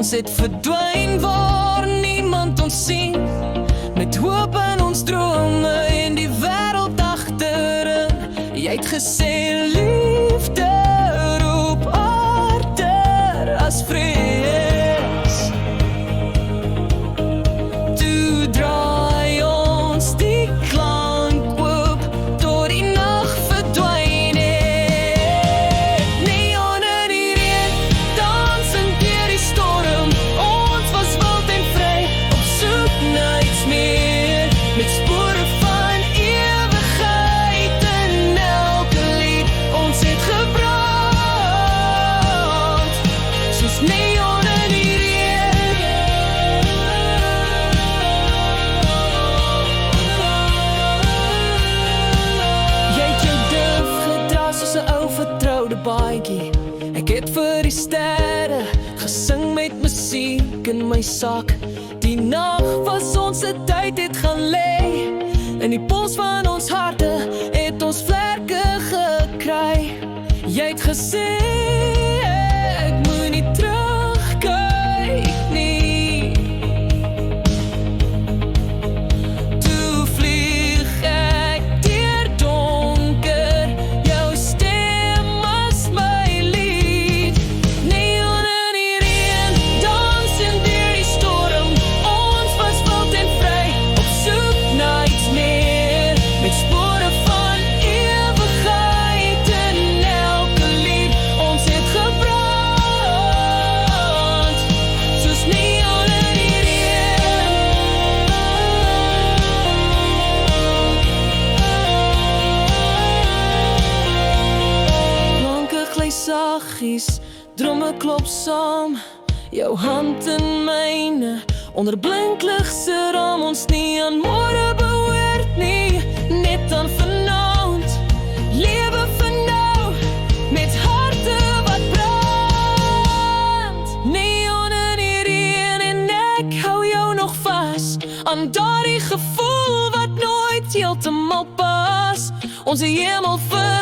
Ons het verdwyn waar niemand ons sien, met hoop in ons drome en die wêreld agterin. Jy het gesê liefde roep harder as vrees. Toe draai ons die klank oop tot die nag verdwyn het. Neon in die reën, dansend deur die storm. Ons was wild en vry, op soek na iets meer, met spore van ewigheid in elke lied. Ons het gebrand, soos neon in die reën. Jy het jou durf gedra soos 'n ou vertroude baadjie. Ek het vir die sterre gesing met musiek in my sak. Die nag was ons tyd het gaan lê, in die pols van ons harte het ons vlerke gekry. Jy het gesê ek moenie terugkyk nie. Toe vlieg ek deur donker, jou stem was my lied. Neon in die reën, dansend deur die storm. Ons was wild en vry, op soek na iets meer, met spore van ewigheid in elke lied. Ons het gebrand, soos neon in die reën. Planke gly saggies, drome klop saam, jou hand in myne, onder blinklig se raam. Ons nie aan môre behoort nie, net aan vanaand. Lewe vir nou, met harte wat brand. Neon in die reën en ek hou jou nog vas, aan daardie gevoel wat nooit heeltemal pas. Ons hemel vir